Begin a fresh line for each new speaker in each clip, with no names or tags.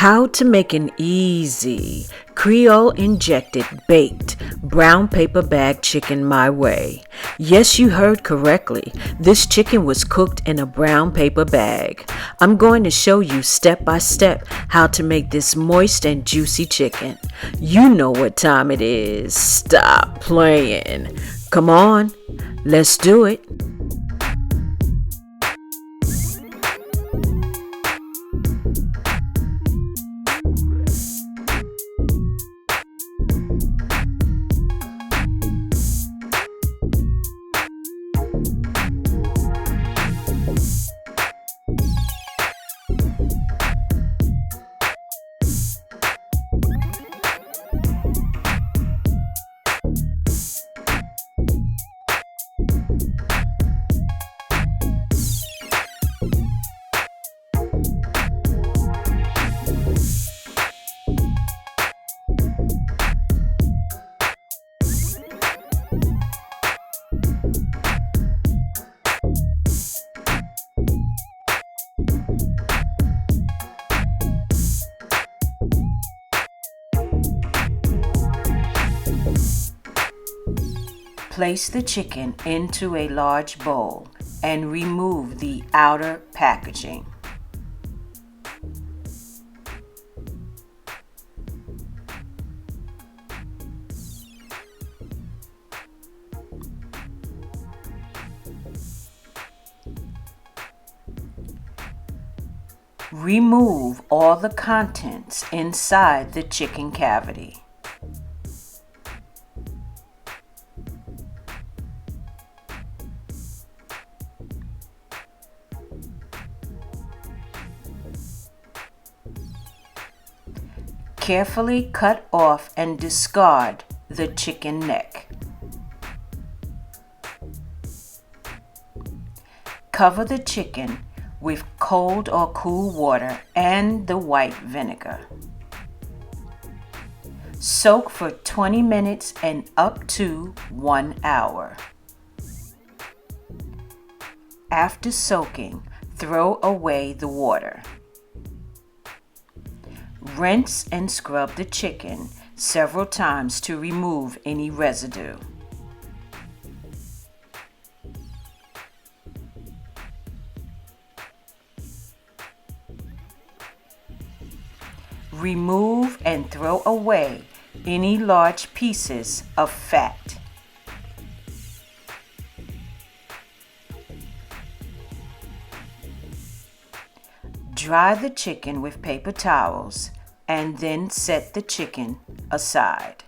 How to make an easy Creole injected baked brown paper bag chicken my way. Yes, you heard correctly. This chicken was cooked in a brown paper bag. I'm going to show you step by step how to make this moist and juicy chicken. You know what time it is. Stop playing. Come on, let's do it. Place the chicken into a large bowl and remove the outer packaging. Remove all the contents inside the chicken cavity. Carefully cut off and discard the chicken neck. Cover the chicken with cold or cool water and the white vinegar. Soak for 20 minutes and up to 1 hour. After soaking, throw away the water. Rinse and scrub the chicken several times to remove any residue. Remove and throw away any large pieces of fat. Dry the chicken with paper towels and then set the chicken aside.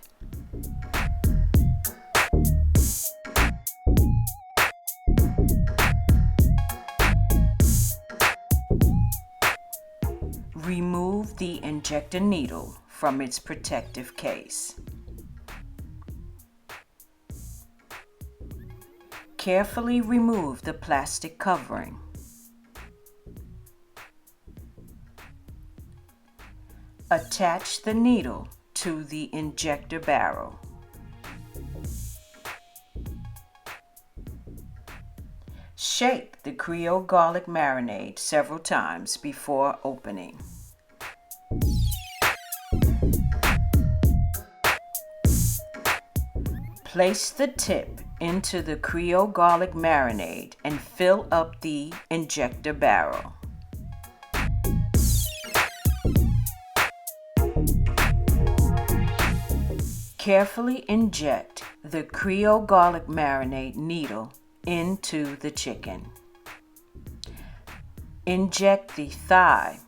Remove the injector needle from its protective case. Carefully remove the plastic covering. Attach the needle to the injector barrel. Shake the Creole garlic marinade several times before opening. Place the tip into the Creole garlic marinade and fill up the injector barrel. Carefully inject the Creole garlic marinade needle into the chicken. Inject the thigh,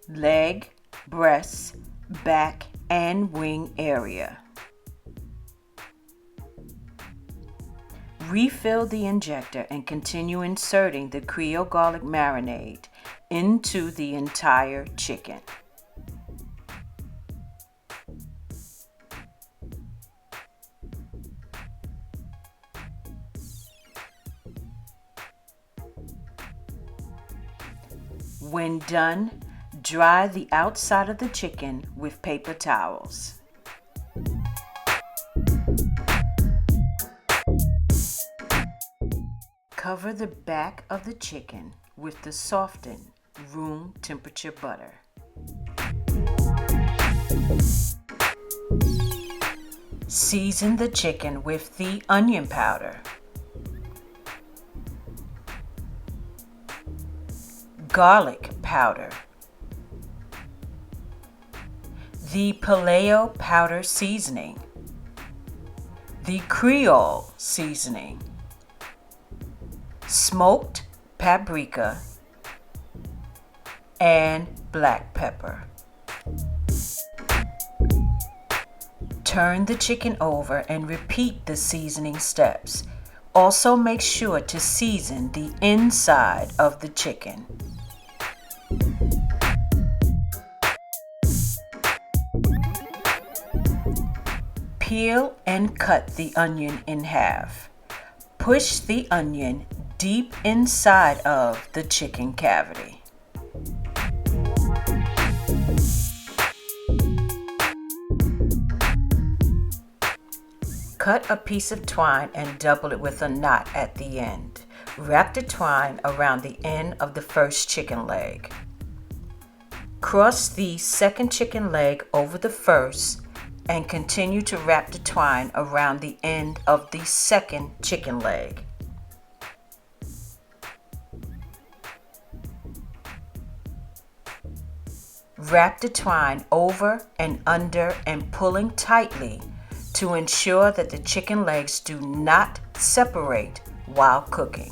leg, breast, back, and wing area. Refill the injector and continue inserting the Creole garlic marinade into the entire chicken. When done, dry the outside of the chicken with paper towels. Cover the back of the chicken with the softened room temperature butter. Season the chicken with the onion powder, garlic powder, the Paleo Powder seasoning, the Creole Seasoning, smoked paprika, and black pepper. Turn the chicken over and repeat the seasoning steps. Also make sure to season the inside of the chicken. Peel and cut the onion in half. Push the onion deep inside of the chicken cavity. Cut a piece of twine and double it with a knot at the end. Wrap the twine around the end of the first chicken leg. Cross the second chicken leg over the first and continue to wrap the twine around the end of the second chicken leg. Wrap the twine over and under and pulling tightly to ensure that the chicken legs do not separate while cooking.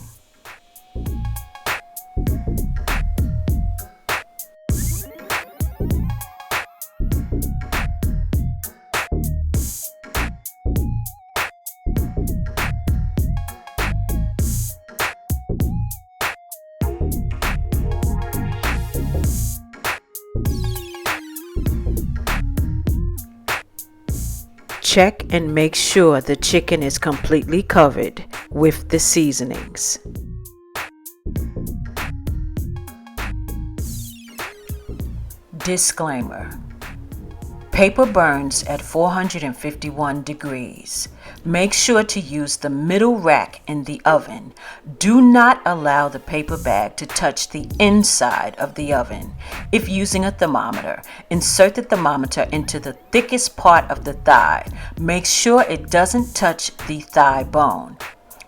Check and make sure the chicken is completely covered with the seasonings. Disclaimer: paper burns at 451 degrees. Make sure to use the middle rack in the oven. Do not allow the paper bag to touch the inside of the oven. If using a thermometer, insert the thermometer into the thickest part of the thigh. Make sure it doesn't touch the thigh bone.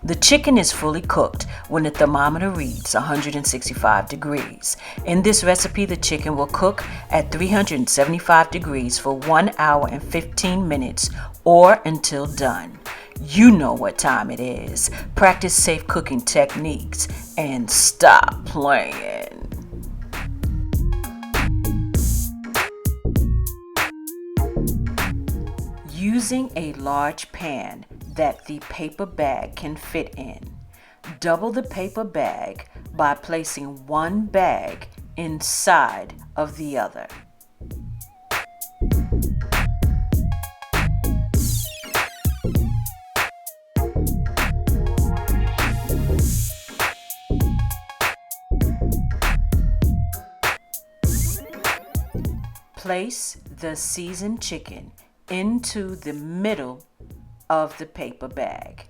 The chicken is fully cooked when the thermometer reads 165 degrees. In this recipe, the chicken will cook at 375 degrees for 1 hour and 15 minutes or until done. You know what time it is. Practice safe cooking techniques and stop playing. Using a large pan that the paper bag can fit in, double the paper bag by placing one bag inside of the other. Place the seasoned chicken into the middle of the paper bag.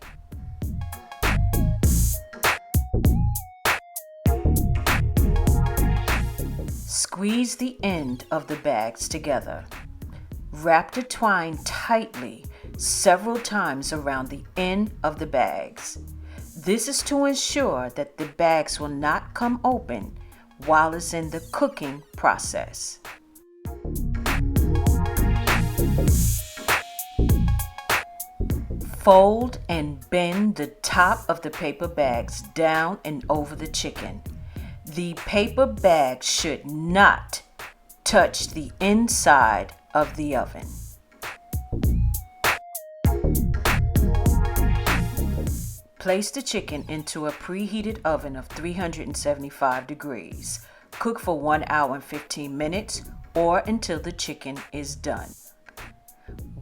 Squeeze the end of the bags together. Wrap the twine tightly several times around the end of the bags. This is to ensure that the bags will not come open while it's in the cooking process. Fold and bend the top of the paper bags down and over the chicken. The paper bag should not touch the inside of the oven. Place the chicken into a preheated oven of 375 degrees. Cook for 1 hour and 15 minutes or until the chicken is done.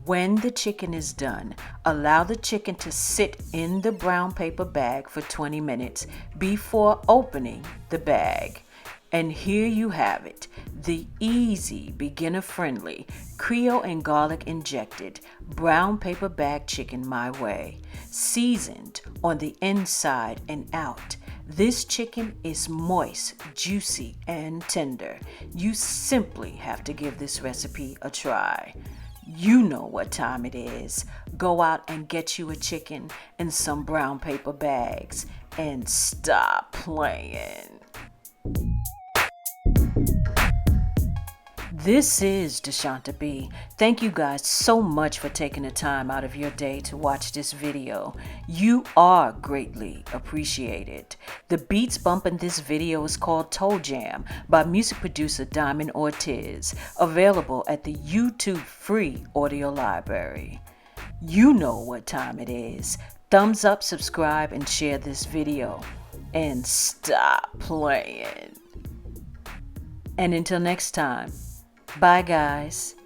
When the chicken is done, allow the chicken to sit in the brown paper bag for 20 minutes before opening the bag. And here you have it, the easy, beginner-friendly, Creole and garlic injected brown paper bag chicken my way, seasoned on the inside and out. This chicken is moist, juicy, and tender. You simply have to give this recipe a try. You know what time it is. Go out and get you a chicken and some brown paper bags and stop playing. This is DESHANTA B. Thank you guys so much for taking the time out of your day to watch this video. You are greatly appreciated. The beats bumping this video is called Toe Jam by music producer Diamond ORTIZ, available at the YouTube free audio library. You know what time it is. Thumbs up, subscribe, and share this video. And stop playing. And until next time, bye guys.